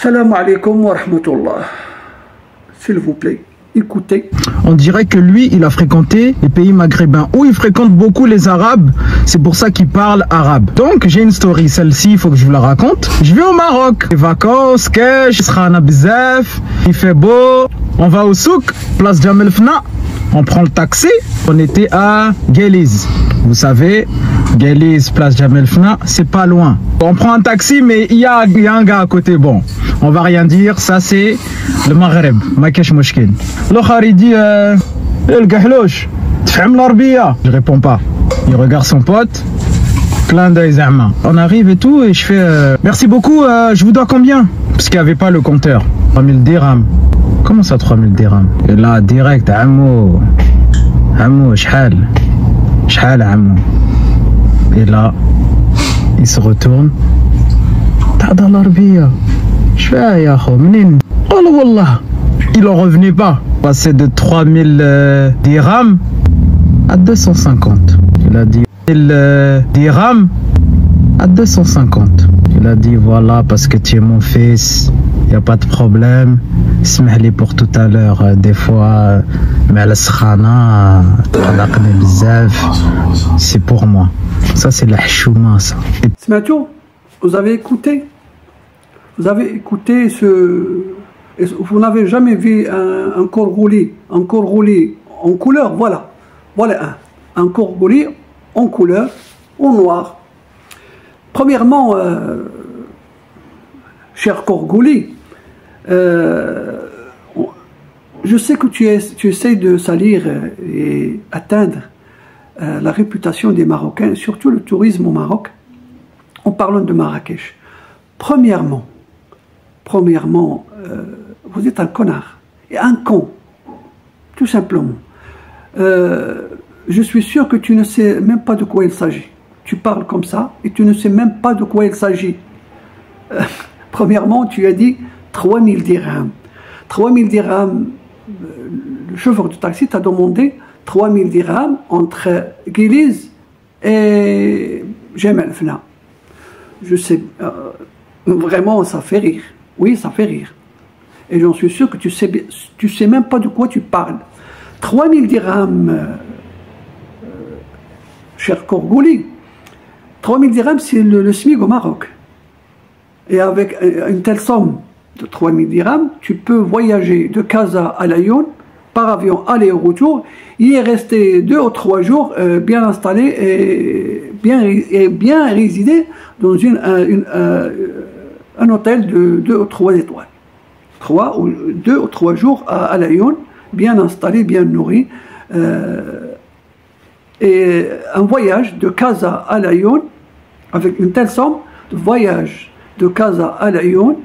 Salam alaikum wa rahmatullah. S'il vous plaît, écoutez. On dirait que lui, il a fréquenté les pays maghrébins où il fréquente beaucoup les Arabes. C'est pour ça qu'il parle arabe. Donc, j'ai une story. Celle-ci, il faut que je vous la raconte. Je vais au Maroc. Les vacances, cash, srana bzaf, il fait beau. On va au souk, place Jamel Fna. On prend le taxi. On était à Guéliz. Vous savez, Guéliz, place Jamel Fna, c'est pas loin. On prend un taxi, mais il y a un gars à côté. Bon, on va rien dire. Ça, c'est le Maghreb. Makesh Moshkin. L'autre, il dit le gahlouch, t'fhem l'arbia. Je réponds pas. Il regarde son pote. Plein d'œil zama. On arrive et tout, et je fais merci beaucoup, je vous dois combien? Parce qu'il n'y avait pas le compteur. 3000 dirhams. Comment ça 3000 dirhams? Et là, direct, Amou, shhal, Amou. Et là, il se retourne. T'as dans l'arbia. Je fais, ya kho, menine. Oh là, wallah. Il en revenait pas. Passer de 3000 dirhams à 250. Il a dit 1000 dirhams à 250. Il a dit voilà, parce que tu es mon fils, il n'y a pas de problème. Smahli pour tout à l'heure, des fois, mais la skhana, c'est pour moi. Ça, c'est la chouma, ça. Smatou, vous avez écouté? Vous avez écouté ce... Vous n'avez jamais vu un korgouli en couleur, voilà. Voilà un korgouli en couleur, en noir. Premièrement, cher korgouli, je sais que tu essaies de salir et atteindre la réputation des Marocains, surtout le tourisme au Maroc, en parlant de Marrakech. Premièrement, vous êtes un connard et un con, tout simplement. Je suis sûr que tu ne sais même pas de quoi il s'agit. Tu parles comme ça et tu ne sais même pas de quoi il s'agit. Premièrement, tu as dit 3000 dirhams. 3000 dirhams, le chauffeur de taxi t'a demandé 3000 dirhams entre Guéliz et Jamel Fna. Je sais, vraiment, ça fait rire. Oui, ça fait rire. Et j'en suis sûr que tu sais même pas de quoi tu parles. 3000 dirhams, cher Korgouli, 3000 dirhams, c'est le SMIC au Maroc. Et avec une telle somme de 3000 dirhams, tu peux voyager de Casa à Lyon par avion aller et retour, y est resté 2 ou 3 jours bien installé et bien résidé dans un hôtel de 2 ou 3 étoiles. 2 ou 3 jours à Lyon, bien installé, bien nourri. Et un voyage de Casa à Lyon, avec une telle somme, de voyage de Casa à Lyon,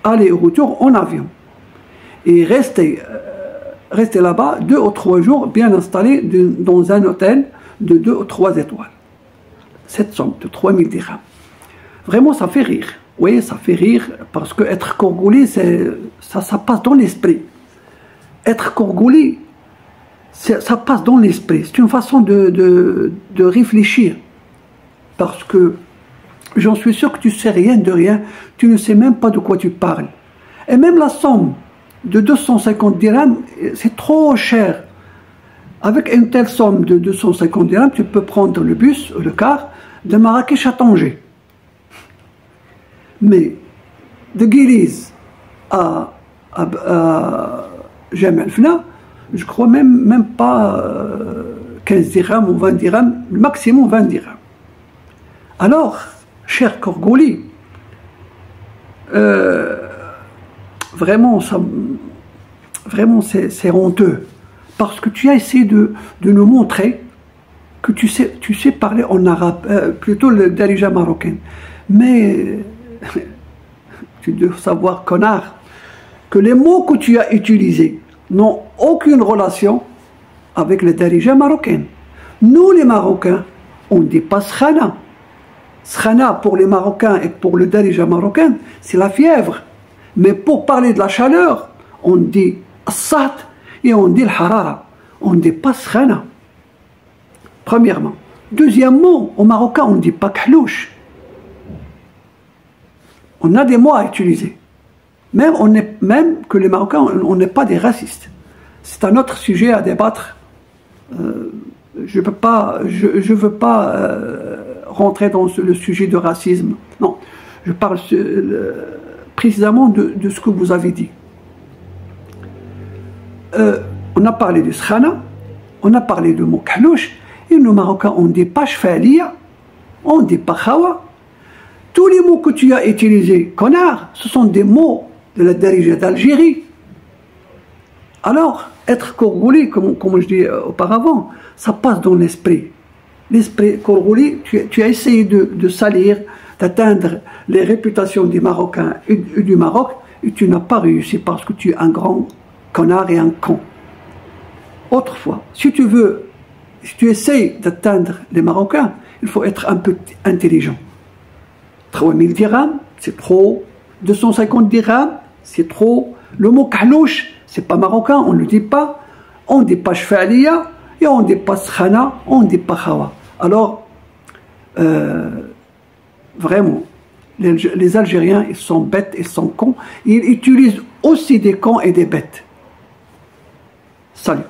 aller et retour en avion. Et rester là-bas 2 ou 3 jours, bien installé dans un hôtel de 2 ou 3 étoiles. Cette somme de 3000 dirhams. Vraiment, ça fait rire. Oui, ça fait rire, parce que être Korgouli, ça passe dans l'esprit. Être Korgouli, ça passe dans l'esprit. C'est une façon de réfléchir. Parce que j'en suis sûr que tu sais rien de rien, tu ne sais même pas de quoi tu parles. Et même la somme de 250 dirhams, c'est trop cher. Avec une telle somme de 250 dirhams, tu peux prendre le bus, le car, de Marrakech à Tanger. Mais de Guéliz à Jamel Fna, je crois même pas 15 dirhams ou 20 dirhams, le maximum 20 dirhams. Alors, cher Korgouli, vraiment c'est honteux, parce que tu as essayé de nous montrer que tu sais parler en arabe, plutôt le darija marocain. Mais tu dois savoir, connard, que les mots que tu as utilisés n'ont aucune relation avec le darija marocain. Nous les Marocains, on ne dit pas skhana. Skhana pour les Marocains et pour le darija marocain, c'est la fièvre. Mais pour parler de la chaleur, on dit assat et on dit le harara. On ne dit pas skhana. Premièrement. Deuxièmement, au Marocain, on ne dit pas khlouch. On a des mots à utiliser. Même que les Marocains, on n'est pas des racistes. C'est un autre sujet à débattre. Je ne veux pas rentrer dans le sujet de racisme. Non, je parle précisément de ce que vous avez dit. On a parlé de Skhana, on a parlé de mot Kahlouch, et nos Marocains ont des pages Falia, ont des Pakhawa. Tous les mots que tu as utilisés, connard, ce sont des mots de la Darija d'Algérie. Alors, être Korgouli, comme je dis auparavant, ça passe dans l'esprit. L'esprit Korgouli, tu as essayé de salir, d'atteindre les réputations des Marocains et du Maroc, et tu n'as pas réussi parce que tu es un grand connard et un con. Autrefois, si tu essayes d'atteindre les Marocains, il faut être un peu intelligent. 3000 dirhams, c'est trop. 250 dirhams, c'est trop. Le mot Kahlouch, c'est pas marocain, on ne le dit pas. On dit pas Shfalia, et on dit pas Skhana, on dit pas Khawa. Alors, vraiment, les Algériens, ils sont bêtes, ils sont cons. Ils utilisent aussi des cons et des bêtes. Salut.